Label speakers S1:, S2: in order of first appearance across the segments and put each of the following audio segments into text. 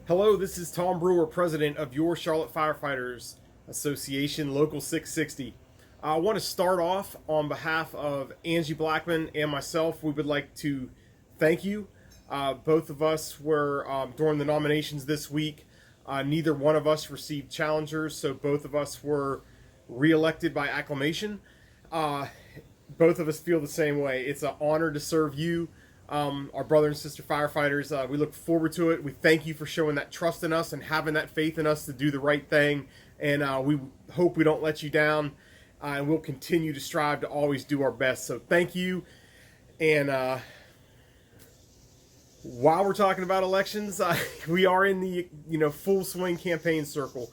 S1: Hello, this is Tom Brewer, president of your Charlotte Firefighters Association, Local 660. I want to start off on behalf of Angie Blackman and myself. We would like to thank you. Both of us were during the nominations this week. Neither one of us received challengers, so both of us were reelected by acclamation. Uh, Both of us feel the same way. It's an honor to serve you, our brother and sister firefighters. We look forward to it. We thank you for showing that trust in us and having that faith in us to do the right thing. And we hope we don't let you down. And we'll continue to strive to always do our best. So thank you. And while we're talking about elections, we are in the full swing campaign circle.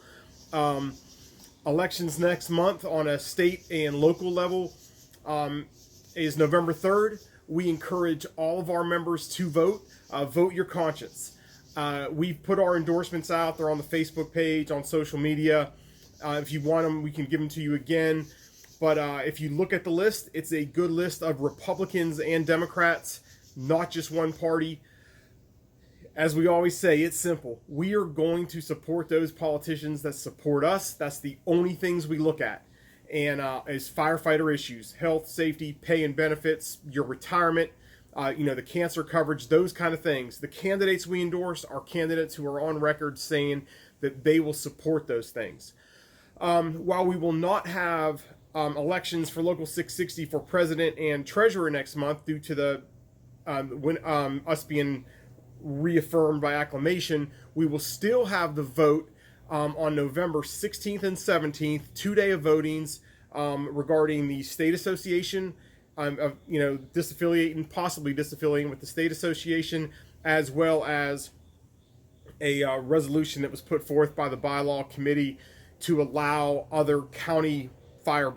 S1: Elections next month on a state and local level is November 3rd. We encourage all of our members to vote. Vote your conscience. We've put our endorsements out. They're on the Facebook page, on social media. If you want them, we can give them to you again. But if you look at the list, it's a good list of Republicans and Democrats, not just one party. As we always say, it's simple. We are going to support those politicians that support us. That's the only things we look at. And as firefighter issues, health, safety, pay and benefits, your retirement, the cancer coverage, those kind of things. The candidates we endorse are candidates who are on record saying that they will support those things. While we will not have elections for Local 660 for president and treasurer next month due to the us being reaffirmed by acclamation, we will still have the vote on November 16th and 17th, 2 day of votings regarding the state association, possibly disaffiliating with the state association, as well as a resolution that was put forth by the bylaw committee to allow other county fire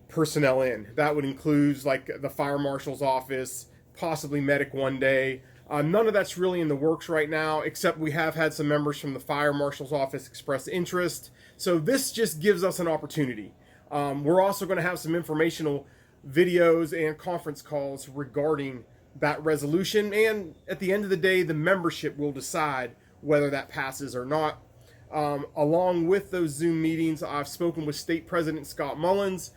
S1: personnel in. That would include like the fire marshal's office, possibly medic one day. None of that's really in the works right now, except we have had some members from the fire marshal's office express interest. So this just gives us an opportunity. We're also going to have some informational videos and conference calls regarding that resolution. And at the end of the day, the membership will decide whether that passes or not. Along with those Zoom meetings, I've spoken with State President Scott Mullins.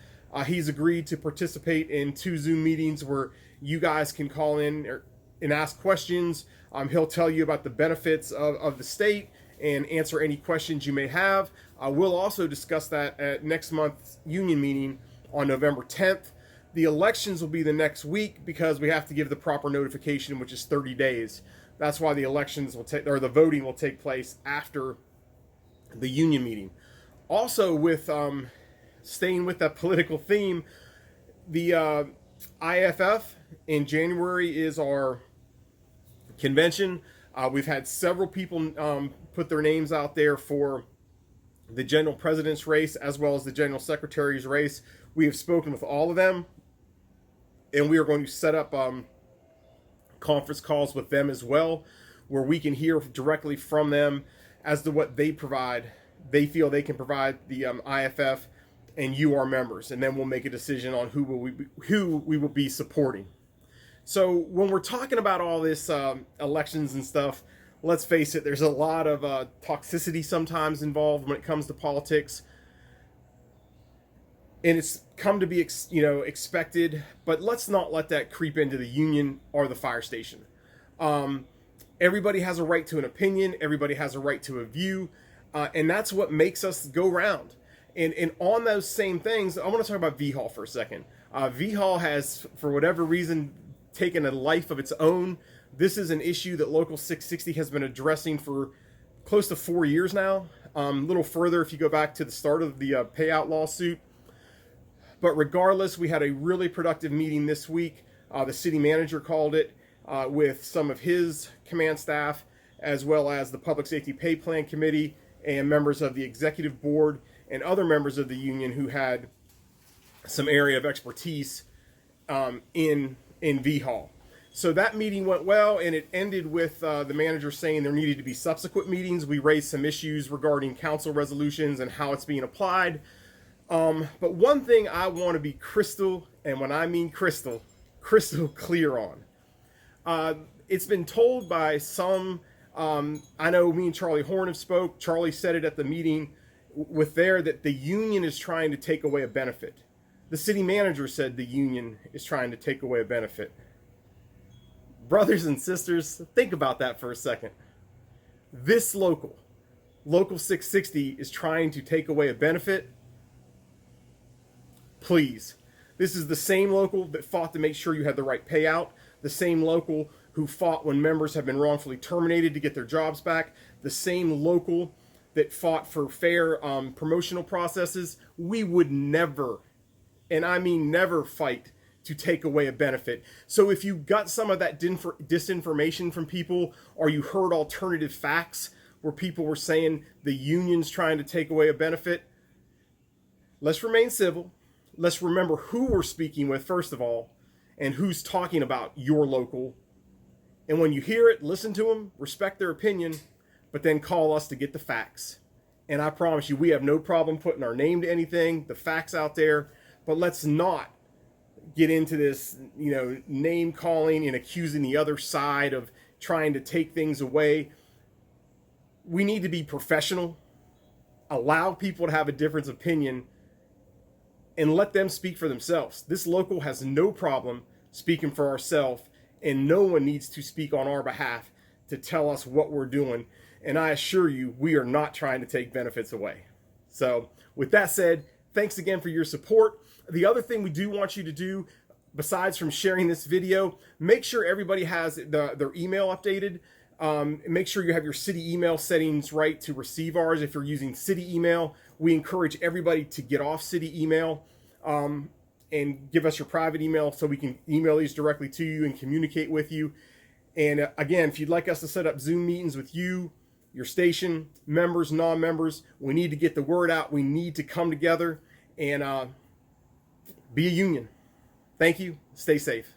S1: He's agreed to participate in 2 Zoom meetings where you guys can call in and ask questions. He'll tell you about the benefits of the state and answer any questions you may have. We'll also discuss that at next month's union meeting on November 10th. The elections will be the next week because we have to give the proper notification, which is 30 days. That's why the the voting will take place after the union meeting. Also, with staying with that political theme, the IFF in January is our convention. We've had several people put their names out there for the general president's race as well as the general secretary's race. We have spoken with all of them, and we are going to set up conference calls with them as well, where we can hear directly from them as to what they feel they can provide the IFF and you, our members, and then we'll make a decision on who we will be supporting. So when we're talking about all this elections and stuff, let's face it, there's a lot of toxicity sometimes involved when it comes to politics, and it's come to be expected. But let's not let that creep into the union or the fire station. Everybody has a right to an opinion. Everybody has a right to a view, and that's what makes us go round. And on those same things, I want to talk about V-Hall for a second. V-Hall has, for whatever reason, taken a life of its own. This is an issue that Local 660 has been addressing for close to 4 years now. A little further if you go back to the start of the payout lawsuit. But regardless, we had a really productive meeting this week. The city manager called it with some of his command staff, as well as the Public Safety Pay Plan Committee and members of the executive board and other members of the union who had some area of expertise in V-Hall. So that meeting went well, and it ended with the manager saying there needed to be subsequent meetings. We raised some issues regarding council resolutions and how it's being applied. But one thing I want to be crystal, and when I mean crystal clear on. It's been told by some I know me and Charlie Horn have spoke. Charlie said it at the meeting with there that the union is trying to take away a benefit. The city manager said the union is trying to take away a benefit. Brothers and sisters, think about that for a second. This local 660, is trying to take away a benefit. Please. This is the same local that fought to make sure you had the right payout. The same local who fought when members have been wrongfully terminated to get their jobs back. The same local that fought for fair promotional processes. We would never, and I mean never, fight to take away a benefit. So if you got some of that disinformation from people, or you heard alternative facts where people were saying the union's trying to take away a benefit, let's remain civil. Let's remember who we're speaking with, first of all, and who's talking about your local. And when you hear it, listen to them, respect their opinion, but then call us to get the facts. And I promise you, we have no problem putting our name to anything, the facts out there, but let's not get into this, name calling and accusing the other side of trying to take things away. We need to be professional, allow people to have a different opinion, and let them speak for themselves. This local has no problem speaking for ourselves, and no one needs to speak on our behalf to tell us what we're doing. And I assure you, we are not trying to take benefits away. So with that said, thanks again for your support. The other thing we do want you to do, besides from sharing this video, make sure everybody has their email updated. Make sure you have your city email settings right to receive ours. If you're using city email, we encourage everybody to get off city email and give us your private email so we can email these directly to you and communicate with you. And again, if you'd like us to set up Zoom meetings with you, your station, members, non-members, we need to get the word out. We need to come together and be a union. Thank you. Stay safe.